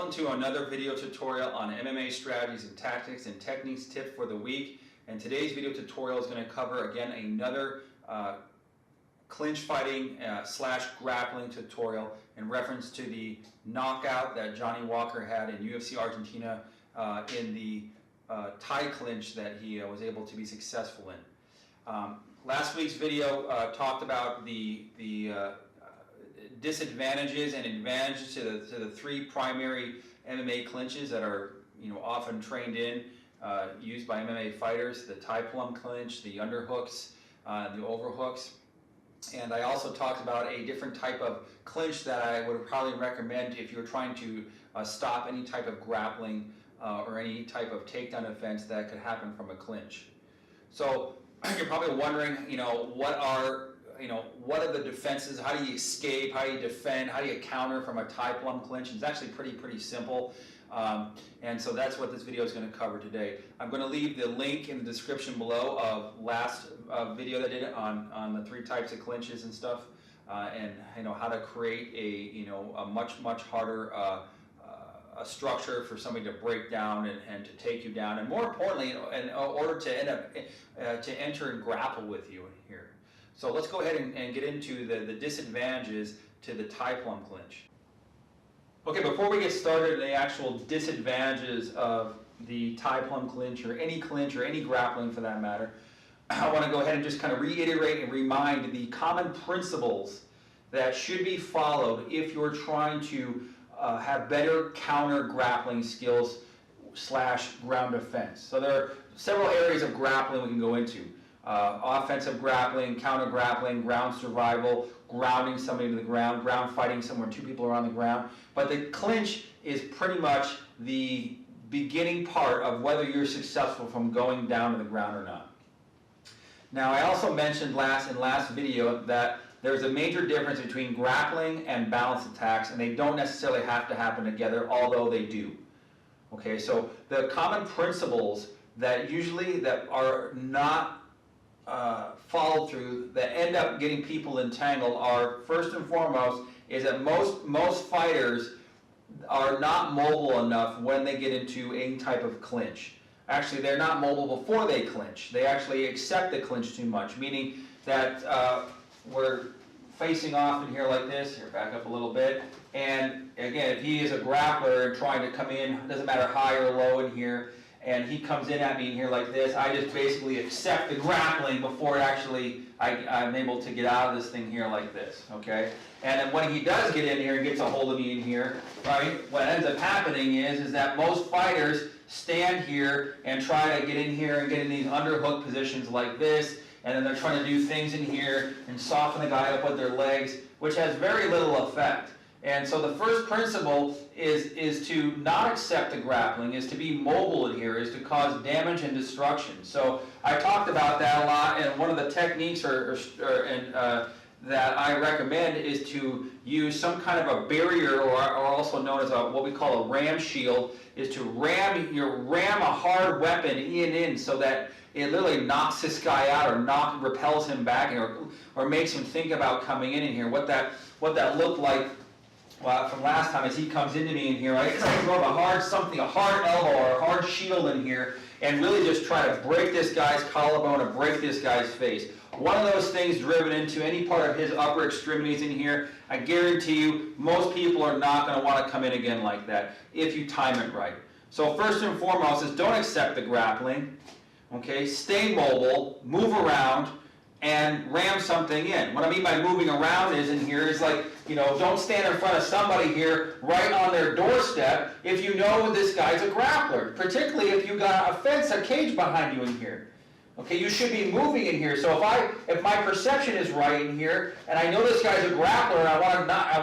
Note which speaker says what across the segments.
Speaker 1: Welcome to another video tutorial on MMA strategies and tactics and techniques tip for the week. And today's video tutorial is going to cover again another clinch fighting slash grappling tutorial in reference to the knockout that Johnny Walker had in UFC Argentina in the Thai clinch that he was able to be successful in. Last week's video talked about the disadvantages and advantages to the three primary MMA clinches that are often trained in, used by MMA fighters: the Thai Plum Clinch, the underhooks, the overhooks. And I also talked about a different type of clinch that I would probably recommend if you're trying to stop any type of grappling or any type of takedown offense that could happen from a clinch. So you're probably wondering, what are the defenses? How do you escape? How do you defend? How do you counter from a Thai Plum Clinch? It's actually pretty simple. And so that's what this video is going to cover today. I'm going to leave the link in the description below of last video that I did on the three types of clinches and stuff, and how to create a much harder a structure for somebody to break down and to take you down, and more importantly, in order to enter and grapple with you here. So let's go ahead and get into the disadvantages to the Thai Plum Clinch. Okay, before we get started, the actual disadvantages of the Thai Plum Clinch or any grappling for that matter, I want to go ahead and just kind of reiterate and remind the common principles that should be followed if you're trying to have better counter grappling skills slash ground defense. So there are several areas of grappling we can go into. Offensive grappling, counter grappling, ground survival, grounding somebody to the ground, ground fighting somewhere two people are on the ground. But the clinch is pretty much the beginning part of whether you're successful from going down to the ground or not. Now, I also mentioned in last video that there's a major difference between grappling and balance attacks, and they don't necessarily have to happen together, although they do. Okay, so the common principles that are not followed through, that end up getting people entangled, are first and foremost is that most fighters are not mobile enough when they get into any type of clinch. Actually, they're not mobile before they clinch. They actually accept the clinch too much, meaning that we're facing off in here like this. Here, back up a little bit. And again, if he is a grappler and trying to come in, doesn't matter high or low in here, and he comes in at me in here like this, I just basically accept the grappling before I'm able to get out of this thing here like this, okay? And then when he does get in here and gets a hold of me in here, right, what ends up happening is that most fighters stand here and try to get in here and get in these underhook positions like this, and then they're trying to do things in here and soften the guy up with their legs, which has very little effect. And so the first principle is to not accept the grappling, is to be mobile in here, is to cause damage and destruction. So I talked about that a lot, and one of the techniques that I recommend is to use some kind of a barrier, or also known as what we call a ram shield, is to ram a hard weapon in so that it literally knocks this guy out or repels him back, or makes him think about coming in here. What that looked like from last time is he comes into me in here, right? I throw a hard elbow or a hard shield in here, and really just try to break this guy's collarbone or break this guy's face. One of those things driven into any part of his upper extremities in here, I guarantee you most people are not going to want to come in again like that if you time it right. So first and foremost is don't accept the grappling. Okay, stay mobile, move around, and ram something in. What I mean by moving around is in here is like, don't stand in front of somebody here right on their doorstep if you know this guy's a grappler, particularly if you got a fence, a cage behind you in here. Okay, you should be moving in here. So if my perception is right in here, and I know this guy's a grappler, and I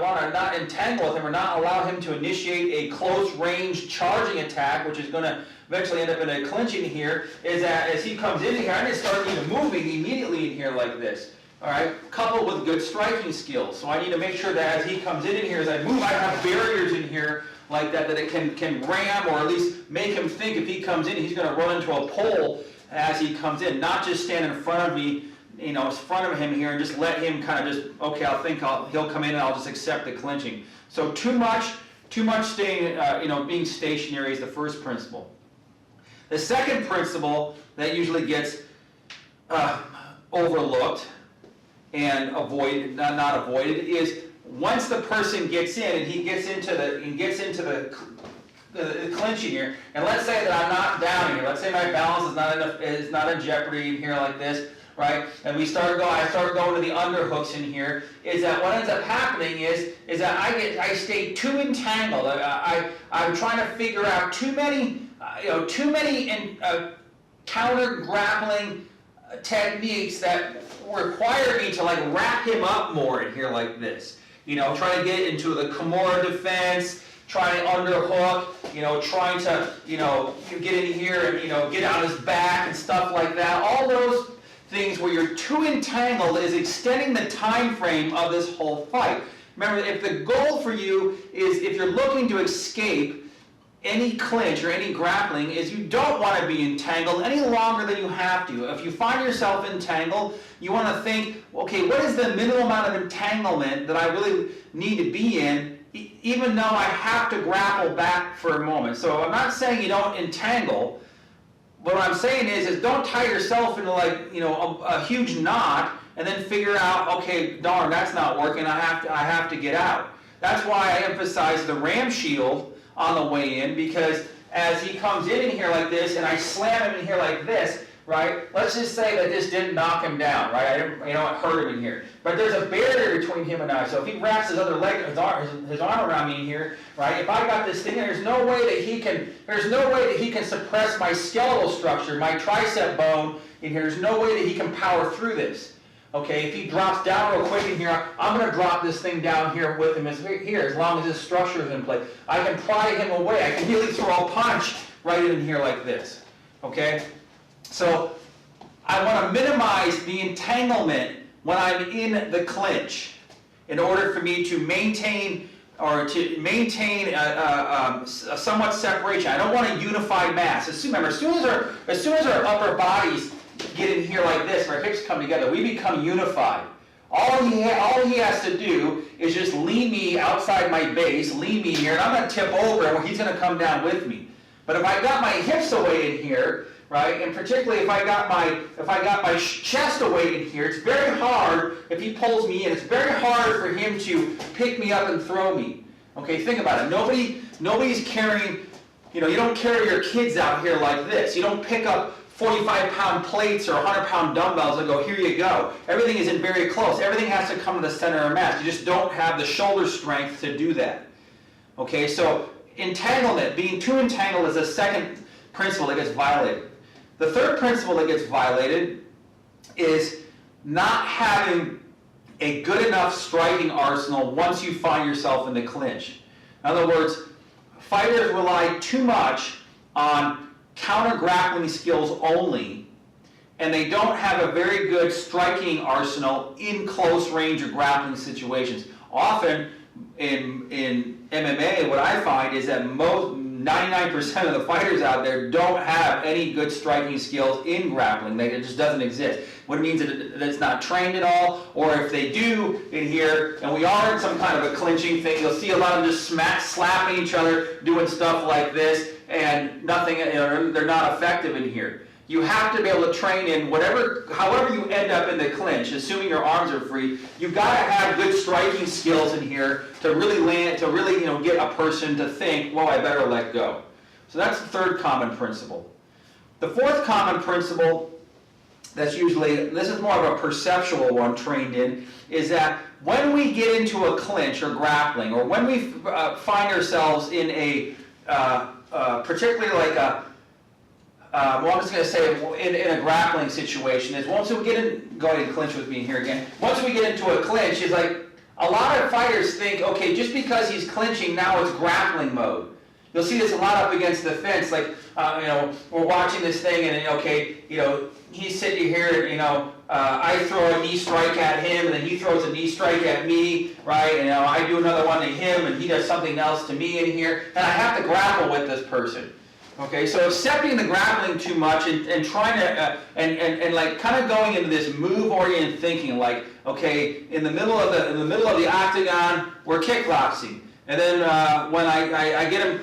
Speaker 1: want to not entangle with him or not allow him to initiate a close range charging attack, which is going to eventually end up in a clinch in here, is that as he comes in here, I need to start even moving immediately in here like this. All right, coupled with good striking skills. So I need to make sure that as he comes in here, as I move, I have barriers in here like that it can ram, or at least make him think if he comes in, he's going to run into a pole as he comes in, not just stand in front of me, in front of him here, and just let him kind of just, okay, he'll come in and I'll just accept the clinching. So too much Too much staying, being stationary is the first principle. The second principle that usually gets overlooked and avoided, not avoided, is once the person gets in and he gets into the clinching here, and let's say that I'm not down here. Let's say my balance is not in jeopardy in here like this, right? And I start going to the underhooks in here. Is that what ends up happening is that I stay too entangled. I'm trying to figure out too many counter-grappling techniques that require me to like wrap him up more in here like this. Trying to get into the Kimura defense, trying to underhook, trying to, get in here and, get on his back and stuff like that. All those things where you're too entangled is extending the time frame of this whole fight. Remember, if the goal for you is, if you're looking to escape any clinch or any grappling, is you don't want to be entangled any longer than you have to. If you find yourself entangled, you want to think, okay, what is the minimum amount of entanglement that I really need to be in, even though I have to grapple back for a moment. So I'm not saying you don't entangle, but what I'm saying is don't tie yourself into like, a huge knot and then figure out, okay, darn, that's not working, I have to get out. That's why I emphasize the ram shield on the way in, because as he comes in here like this and I slam him in here like this, right? Let's just say that this didn't knock him down, right? It hurt him in here. But there's a barrier between him and I. So if he wraps his other leg, his arm around me in here, right? If I got this thing, there's no way that he can suppress my skeletal structure, my tricep bone in here. There's no way that he can power through this. Okay, if he drops down real quick in here, I'm going to drop this thing down here with him as long as his structure is in place. I can pry him away. I can really throw a punch right in here like this. Okay? So I want to minimize the entanglement when I'm in the clinch in order for me to maintain a somewhat separation. I don't want a unified mass. Remember, as soon as our upper bodies get in here like this, our hips come together, we become unified. All he has to do is just lean me outside my base, lean me here, and I'm going to tip over and he's going to come down with me. But if I got my hips away in here, right, and particularly if I got my chest away in here, it's very hard if he pulls me in. It's very hard for him to pick me up and throw me. Okay, think about it. Nobody's carrying, you don't carry your kids out here like this. You don't pick up 45-pound plates or 100-pound dumbbells and go, here you go. Everything isn't very close. Everything has to come to the center of mass. You just don't have the shoulder strength to do that. Okay, so entanglement, being too entangled, is the second principle that gets violated. The third principle that gets violated is not having a good enough striking arsenal once you find yourself in the clinch. In other words, fighters rely too much on counter-grappling skills only, and they don't have a very good striking arsenal in close range or grappling situations. Often in MMA, what I find is that 99% of the fighters out there don't have any good striking skills in grappling. It just doesn't exist. What it means is that it's not trained at all, or if they do in here, and we are in some kind of a clinching thing, you'll see a lot of them just slapping each other, doing stuff like this, and nothing, they're not effective in here. You have to be able to train in however you end up in the clinch, assuming your arms are free. You've got to have good striking skills in here to really get a person to think, well, I better let go. So that's the third common principle. The fourth common principle that's usually, this is more of a perceptual one trained in, is that when we get into a clinch or grappling, or when we find ourselves in a, particularly like a, well, I'm just going to say in a grappling situation, is once we get in, go ahead and clinch with me here again, once we get into a clinch, is like, a lot of fighters think, okay, just because he's clinching, now it's grappling mode. You'll see this a lot up against the fence, like, we're watching this thing and, okay, he's sitting here, I throw a knee strike at him, and then he throws a knee strike at me, right? And I do another one to him, and he does something else to me in here, and I have to grapple with this person. Okay, so accepting the grappling too much and trying to and like kind of going into this move-oriented thinking, like, okay, in the middle of the octagon, we're kickboxing. And then when I get him,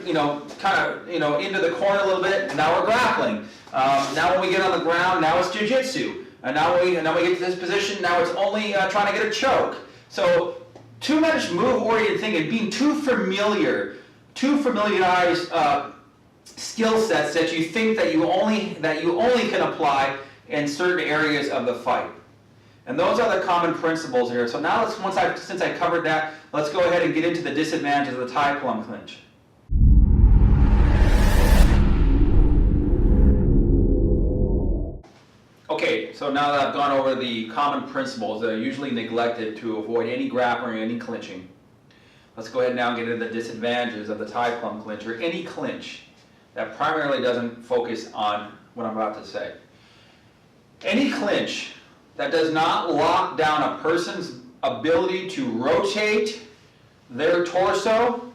Speaker 1: kind of, into the corner a little bit, and now we're grappling. Now when we get on the ground, now it's jiu-jitsu. And now when we get to this position, now it's only trying to get a choke. So too much move-oriented thinking, being too familiarized skill sets that you think that you only can apply in certain areas of the fight. And those are the common principles here. So now since I covered that, let's go ahead and get into the disadvantages of the Thai Plum Clinch. Okay, so now that I've gone over the common principles that are usually neglected to avoid any grappling or any clinching, let's go ahead now and get into the disadvantages of the Thai Plum Clinch, or any clinch that primarily doesn't focus on what I'm about to say. Any clinch that does not lock down a person's ability to rotate their torso,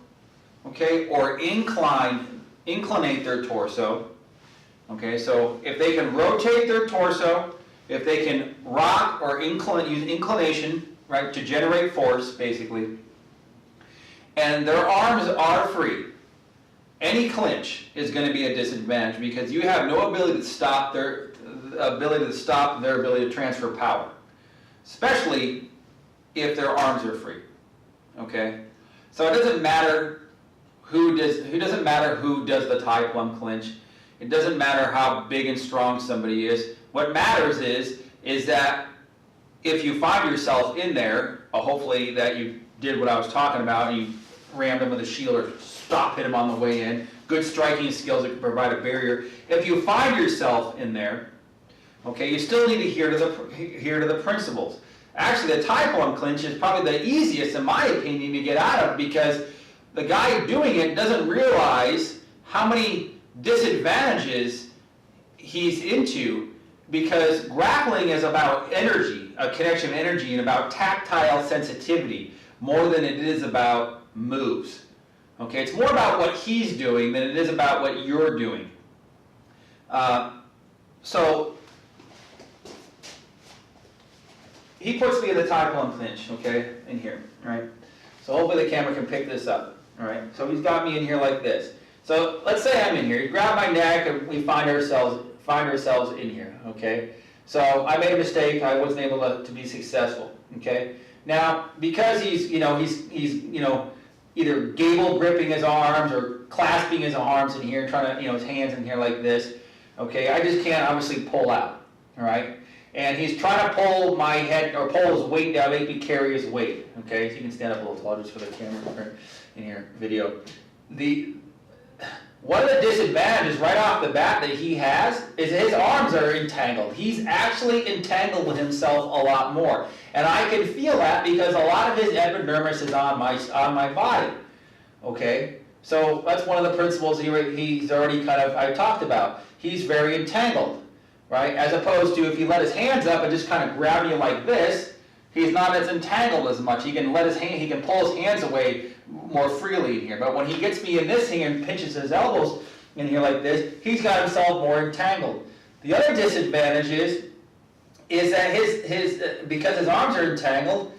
Speaker 1: okay, or inclinate their torso. Okay, so if they can rotate their torso, if they can rock or use inclination, right, to generate force, basically, and their arms are free, any clinch is going to be a disadvantage because you have no ability to stop their ability to transfer power, especially if their arms are free. Okay, so it doesn't matter who does the Thai Plum Clinch. It doesn't matter how big and strong somebody is. What matters is that if you find yourself in there, hopefully that you did what I was talking about, and you rammed him with a shield or hit him on the way in. Good striking skills that can provide a barrier. If you find yourself in there, okay, you still need to adhere to the principles. Actually, the Thai Plum Clinch is probably the easiest, in my opinion, to get out of because the guy doing it doesn't realize how many disadvantages he's into, because grappling is about energy, a connection of energy, and about tactile sensitivity more than it is about moves. Okay, it's more about what he's doing than it is about what you're doing. So he puts me in the Thai Plum Clinch, okay, in here, right? So hopefully the camera can pick this up, all right? So he's got me in here like this. So let's say I'm in here. You grab my neck, and we find ourselves in here. Okay. So I made a mistake. I wasn't able to be successful. Okay. Now because he's either gable gripping his arms or clasping his arms in here, trying to his hands in here like this. Okay. I just can't obviously pull out. All right. And he's trying to pull my head or pull his weight down, make me carry his weight. Okay. So you can stand up a little taller just for the camera in here video. One of the disadvantages right off the bat that he has is his arms are entangled. He's actually entangled with himself a lot more. And I can feel that because a lot of his epidermis is on my body. Okay? So that's one of the principles he's already I talked about. He's very entangled, right? As opposed to if he let his hands up and just kind of grab you like this, he's not as entangled as much. He can pull his hands away more freely in here. But when he gets me in this hand and pinches his elbows in here like this, he's got himself more entangled. The other disadvantage is that because his arms are entangled,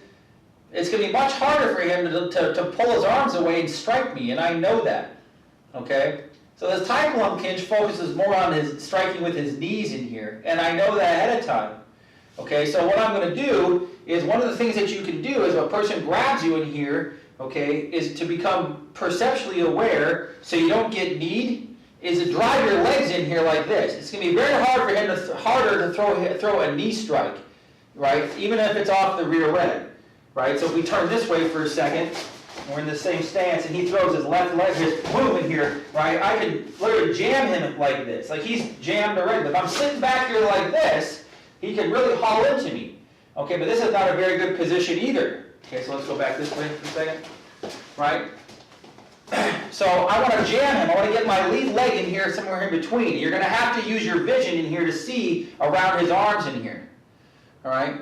Speaker 1: it's going to be much harder for him to pull his arms away and strike me, and I know that. Okay? So the Thai Plum Clinch focuses more on his striking with his knees in here, and I know that ahead of time. Okay, so what I'm going to do is one of the things that you can do is if a person grabs you in here, okay, is to become perceptually aware so you don't get kneed, is to drive your legs in here like this. It's going to be very hard for him to throw a knee strike, right, even if it's off the rear leg, right? So if we turn this way for a second, we're in the same stance, and he throws his left leg, his boom in here, right, I can literally jam him like this, like he's jammed already. But if I'm sitting back here like this, he can really haul into me. Okay, but this is not a very good position either. Okay, so let's go back this way for a second, right? So I want to jam him. I want to get my lead leg in here somewhere in between. You're going to have to use your vision in here to see around his arms in here, all right?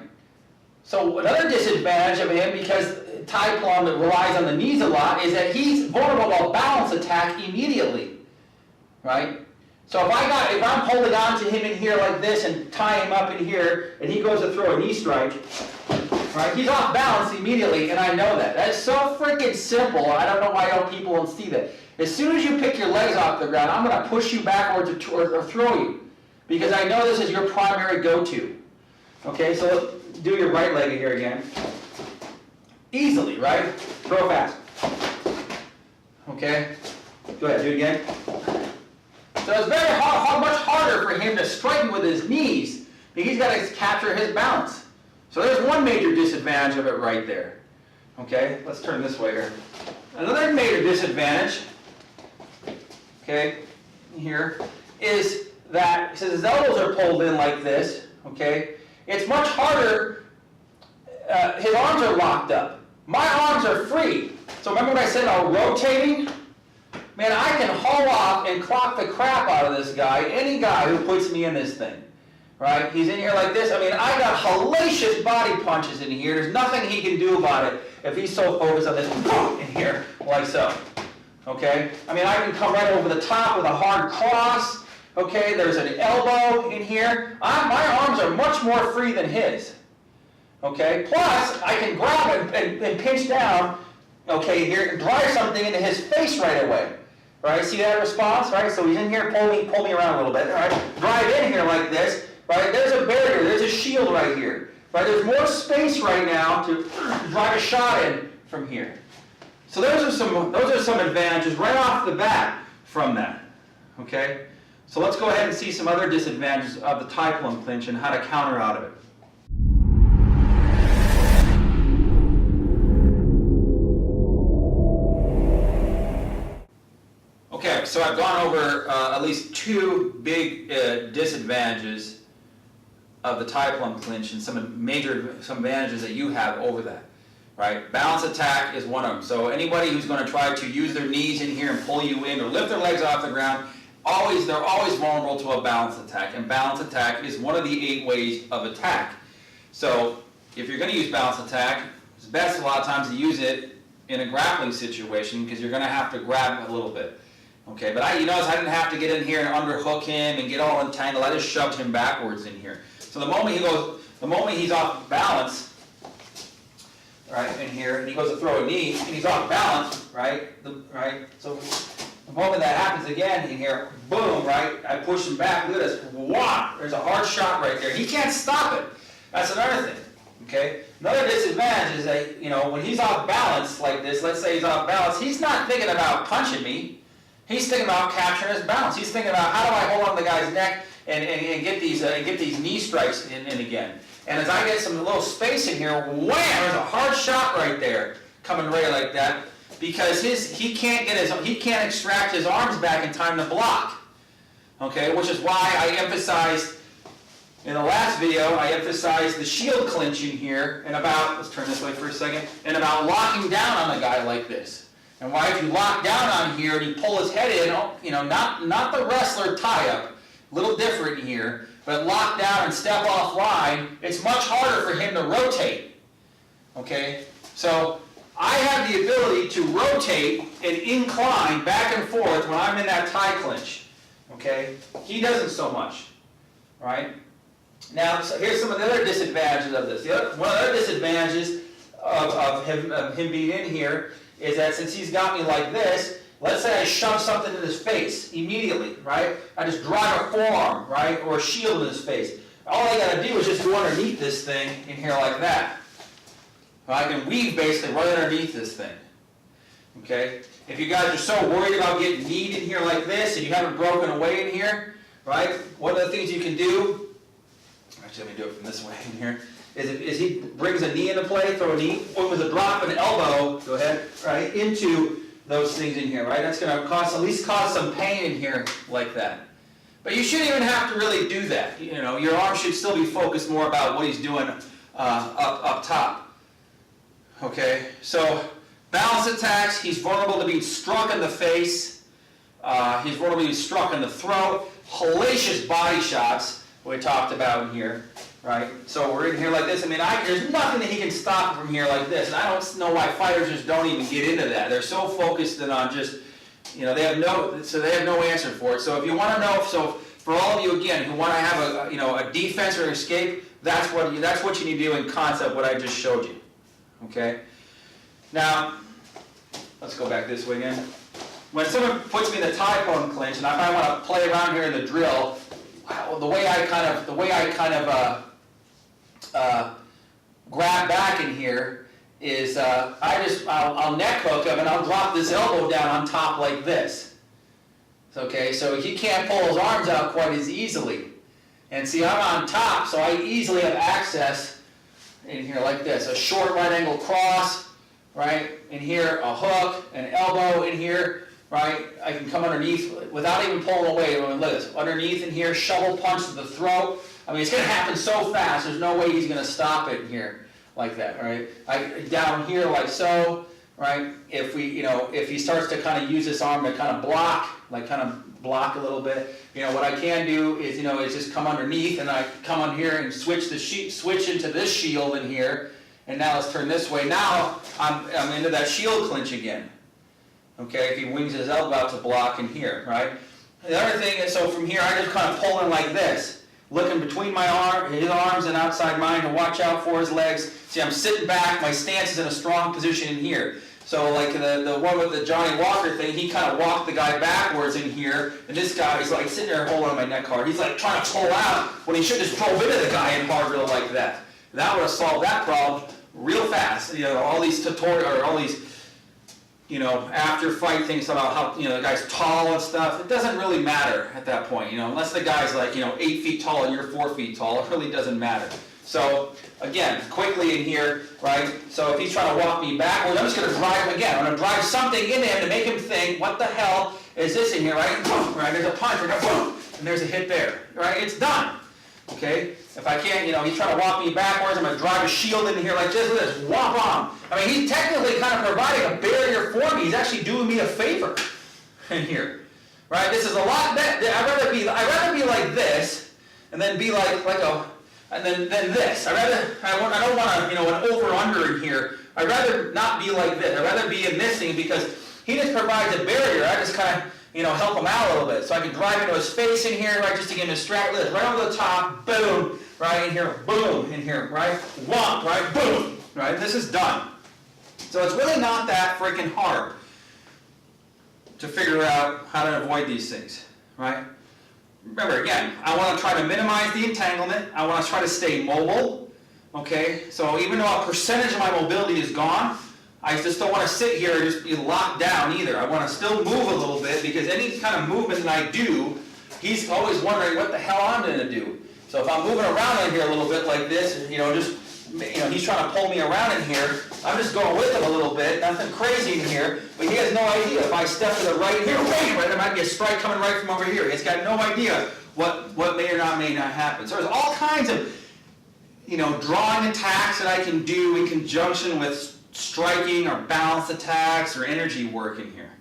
Speaker 1: So another disadvantage of him, because Thai Plum relies on the knees a lot, is that he's vulnerable to a balance attack immediately, right? So if I'm holding on to him in here like this and tie him up in here, and he goes to throw a knee strike, right? He's off balance immediately, and I know that. That's so freaking simple. I don't know why people don't see that. As soon as you pick your legs off the ground, I'm going to push you backwards or throw you, because I know this is your primary go-to. Okay, so let's do your right leg here again. Easily, right? Throw fast. Okay, go ahead, do it again. So it's very hard, much harder for him to strike with his knees, because he's got to capture his balance. So there's one major disadvantage of it right there. Okay, let's turn this way here. Another major disadvantage, okay, here, is that since his elbows are pulled in like this, okay, it's much harder, his arms are locked up. My arms are free. So remember what I said about rotating? Man, I can haul off and clock the crap out of this guy, any guy who puts me in this thing. Right? He's in here like this. I mean, I got hellacious body punches in here. There's nothing he can do about it if he's so focused on this in here, like so. Okay? I mean, I can come right over the top with a hard cross. Okay? There's an elbow in here. My arms are much more free than his. Okay? Plus, I can grab and pinch down, okay, here, and drive something into his face right away. Right? See that response? Right? So he's in here, pull me around a little bit. All right? Drive in here like this. Right? There's a barrier, there's a shield right here. Right? There's more space right now to drive a shot in from here. So those are some advantages right off the bat from that. Okay? So let's go ahead and see some other disadvantages of the Thai Plum Clinch and how to counter out of it. Okay, so I've gone over at least two big disadvantages of the Thai Plum Clinch and some advantages that you have over that, right? Balance attack is one of them. So anybody who's going to try to use their knees in here and pull you in or lift their legs off the ground, they're always vulnerable to a balance attack. And balance attack is one of the 8 ways of attack. So if you're going to use balance attack, it's best a lot of times to use it in a grappling situation because you're going to have to grab a little bit. Okay, but you notice I didn't have to get in here and underhook him and get all entangled. I just shoved him backwards in here. So the moment he's off balance, right, in here, and he goes to throw a knee, and he's off balance, right, so the moment that happens again in here, boom, right, I push him back, look at this, whop, there's a hard shot right there. He can't stop it. That's another thing, okay? Another disadvantage is that, when he's off balance like this, let's say he's off balance, he's not thinking about punching me. He's thinking about capturing his balance. He's thinking about how do I hold on to the guy's neck and get these knee strikes in again. And as I get some little space in here, wham! There's a hard shot right there coming right like that because he can't extract his arms back in time to block. Okay, which is why I emphasized in the last video the shield clinch in here and let's turn this way for a second, and about locking down on a guy like this. And why if you lock down on here and you pull his head in, not the wrestler tie-up, a little different here, but lock down and step off line, it's much harder for him to rotate. Okay? So I have the ability to rotate and incline back and forth when I'm in that Thai clinch. Okay? He doesn't so much. All right? Now, so here's some of the other disadvantages of this. One of the other disadvantages of him being in here is that since he's got me like this, let's say I shove something in his face immediately, right? I just drive a forearm, right, or a shield in his face. All I got to do is just go underneath this thing in here like that. I can weave basically right underneath this thing. Okay? If you guys are so worried about getting kneed in here like this and you haven't broken away in here, right, one of the things you can do, actually let me do it from this way in here, is he brings a knee into play, throw a knee, or with a drop of an elbow, go ahead, right, into those things in here, right? That's going to at least cause some pain in here like that. But you shouldn't even have to really do that. Your arm should still be focused more about what he's doing up top. Okay, so balance attacks, he's vulnerable to being struck in the face. He's vulnerable to being struck in the throat. Hellacious body shots, we talked about in here. Right? So we're in here like this. I mean, there's nothing that he can stop from here like this. And I don't know why fighters just don't even get into that. They're so focused on just, they have no answer for it. So if you want to know, for all of you, again, who want to have a defense or escape, that's what you need to do in concept, what I just showed you. Okay? Now, let's go back this way again. When someone puts me in the Thai Plum Clinch, and if I want to play around here in the drill, the way I kind of grab back in here is I'll neck hook him and I'll drop this elbow down on top like this. Okay, so he can't pull his arms out quite as easily. And see, I'm on top, so I easily have access in here like this. A short right angle cross, right? In here, a hook, an elbow in here, right? I can come underneath without even pulling away. Look at this. Underneath in here, shovel punch to the throat. I mean, it's going to happen so fast, there's no way he's going to stop it in here like that, right? Down here like so, right? If he starts to kind of use this arm to kind of block, a little bit, what I can do is, is just come underneath and I come on here and switch into this shield in here. And now let's turn this way. Now I'm into that shield clinch again. Okay, if he wings his elbow out to block in here, right? The other thing is, so from here I just kind of pull in like this, looking between his arms and outside mine to watch out for his legs. See, I'm sitting back, my stance is in a strong position in here. So like the one with the Johnny Walker thing, he kind of walked the guy backwards in here, and this guy is like sitting there holding on my neck hard. He's like trying to pull out when he should just drove into the guy in hard real like that. That would have solved that problem real fast. All these after fight things about how the guy's tall and stuff. It doesn't really matter at that point, unless the guy's like 8 feet tall and you're 4 feet tall. It really doesn't matter. So again, quickly in here, right? So if he's trying to walk me backwards, I'm just going to drive again. I'm going to drive something into him to make him think, what the hell is this in here, right? Boom, right? There's a punch, right? Boom, and there's a hit there, right? It's done. Okay? If I can't, he's trying to walk me backwards, I'm going to drive a shield in here like this, look at this, whomp on. I mean, he's technically kind of providing a barrier for me. He's actually doing me a favor in here, right? This is a lot better. I'd rather be like this, and then be and then this. I don't want an over-under in here. I'd rather not be like this. I'd rather be in this thing because he just provides a barrier. I just kind of, help him out a little bit. So I can drive into his face in here, right, just to get him distracted. Right over the top, boom, right in here, boom, in here, right, whomp, right, boom, right. This is done. So it's really not that freaking hard to figure out how to avoid these things, right? Remember, again, I want to try to minimize the entanglement. I want to try to stay mobile, okay? So even though a percentage of my mobility is gone, I just don't want to sit here and just be locked down either. I want to still move a little bit because any kind of movement that I do, he's always wondering what the hell I'm going to do. So if I'm moving around in here a little bit like this, he's trying to pull me around in here, I'm just going with him a little bit, nothing crazy in here, but he has no idea. If I step to the right here, right, there might be a strike coming right from over here. He's got no idea what may or may not happen. So there's all kinds of, drawing attacks that I can do in conjunction with striking or balance attacks or energy work in here.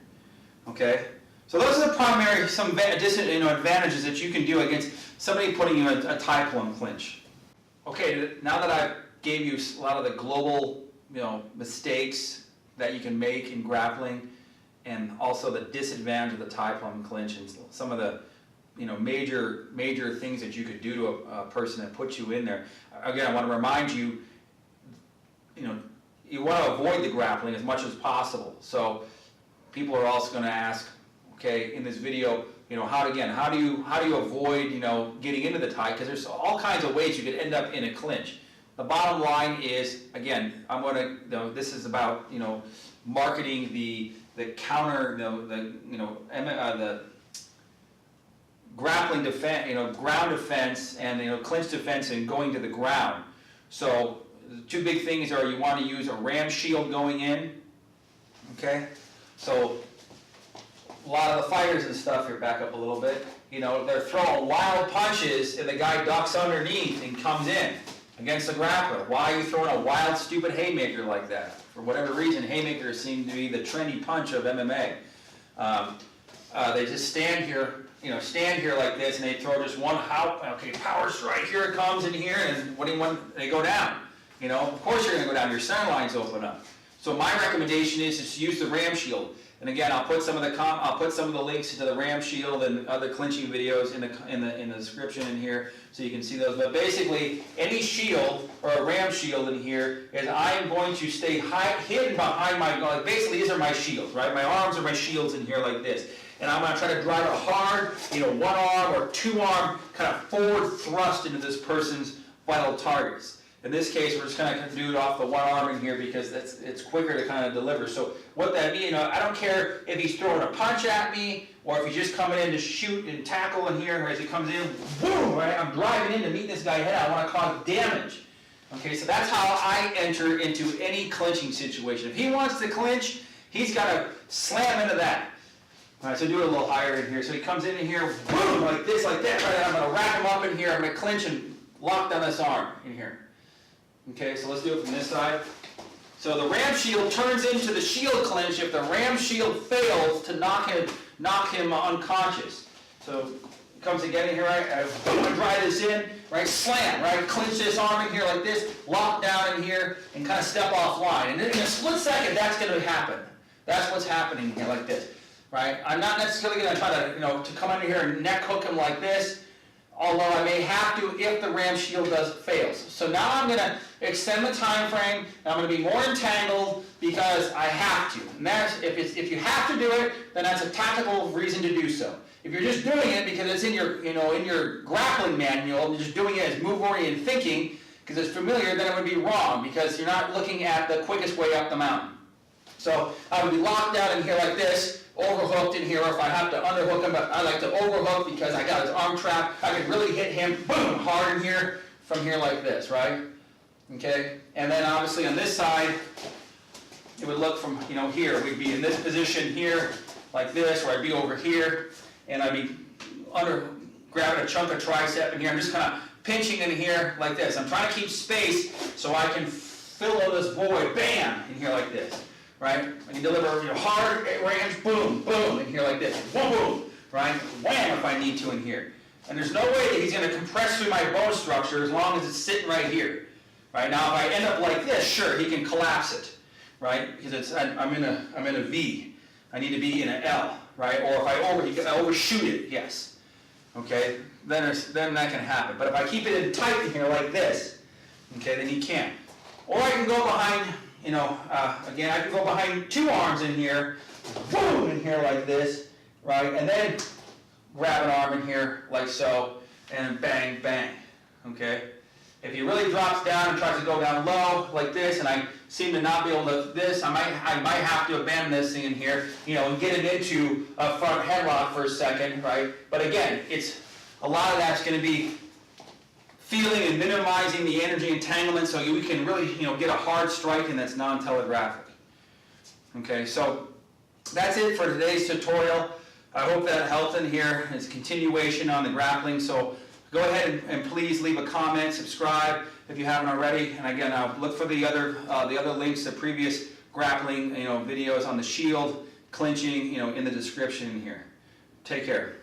Speaker 1: Okay? So those are the primary, advantages that you can do against somebody putting you in a Thai Plum Clinch. Okay, now that I've gave you a lot of the global, mistakes that you can make in grappling, and also the disadvantage of the Thai Plum Clinch, and some of the, major things that you could do to a person that puts you in there. Again, I want to remind you, you want to avoid the grappling as much as possible. So people are also going to ask, okay, in this video, how do you avoid, getting into the Thai? Because there's all kinds of ways you could end up in a clinch. The bottom line is, again, this is about, marketing the counter, the grappling defense, ground defense, and clinch defense, and going to the ground. So the two big things are you want to use a ram shield going in. Okay, so a lot of the fighters and stuff here, back up a little bit. They're throwing wild punches, and the guy ducks underneath and comes in against the grappler. Why are you throwing a wild, stupid haymaker like that? For whatever reason, haymakers seem to be the trendy punch of MMA. They just stand here like this, and they throw just one power strike. Here it comes in here, and what do you want? They go down. Of course you're going to go down. Your center lines open up. So my recommendation is to use the ram shield. And again, I'll put some of the links to the Ram Shield and other clinching videos in the description in here, so you can see those. But basically, any shield or a Ram Shield in here is I am going to stay hidden behind my. Basically, these are my shields, right? My arms are my shields in here like this, and I'm going to try to drive a hard, one arm or two arm kind of forward thrust into this person's vital targets. In this case, we're just kind of do it off the one arm in here because it's quicker to kind of deliver. So what that means, I don't care if he's throwing a punch at me or if he's just coming in to shoot and tackle in here. As he comes in, boom, right? I'm driving in to meet this guy head. I want to cause damage. Okay, so that's how I enter into any clinching situation. If he wants to clinch, he's got to slam into that. All right, so do it a little higher in here. So he comes in here, boom, like this, like that. Right? I'm going to wrap him up in here. I'm going to clinch and lock down this arm in here. Okay, so let's do it from this side. So the Ram Shield turns into the shield clinch if the Ram Shield fails to knock him unconscious. So it comes again in here, right? Boom, drive this in, right? Slam, right? Clinch this arm in here like this, lock down in here, and kind of step offline. And in a split second, that's going to happen. That's what's happening here, like this, right? I'm not necessarily going to try to, to come under here and neck hook him like this, although I may have to if the Ram Shield fails. So now I'm going to extend the time frame, and I'm going to be more entangled because I have to. And that's, if you have to do it, then that's a tactical reason to do so. If you're just doing it because it's in your, in your grappling manual, and you're just doing it as move-oriented thinking, because it's familiar, then it would be wrong, because you're not looking at the quickest way up the mountain. So I would be locked down in here like this, overhooked in here, or if I have to underhook him, but I like to overhook because I got his arm trapped. I could really hit him, boom, hard in here, from here like this, right? Okay? And then obviously on this side, it would look from, here. We'd be in this position here, like this, or I'd be over here, and I'd be grabbing a chunk of tricep in here. I'm just kind of pinching in here like this. I'm trying to keep space so I can fill this void, bam, in here like this. Right? I can deliver hard range, boom, boom, in here like this. Boom, boom, right? Wham if I need to in here. And there's no way that he's going to compress through my bone structure as long as it's sitting right here. Right? Now if I end up like this, sure, he can collapse it. Right? Because I'm in a V. I need to be in an L. Right? Or if I overshoot it, yes. Okay? Then that can happen. But if I keep it in tight in here like this, okay, then he can't. Or I can go behind, again, I can go behind two arms in here, boom, in here like this, right? And then grab an arm in here like so, and bang, bang, okay? If he really drops down and tries to go down low like this, and I seem to not be able to this, I might have to abandon this thing in here, and get him into a front headlock for a second, right? But again, a lot of that's going to be feeling and minimizing the energy entanglement so we can really, get a hard strike and that's non-telegraphic. Okay, so that's it for today's tutorial. I hope that helped in here. It's a continuation on the grappling, so go ahead and please leave a comment, subscribe if you haven't already, and again, look for the other links, the previous grappling, videos on the shield, clinching, in the description here. Take care.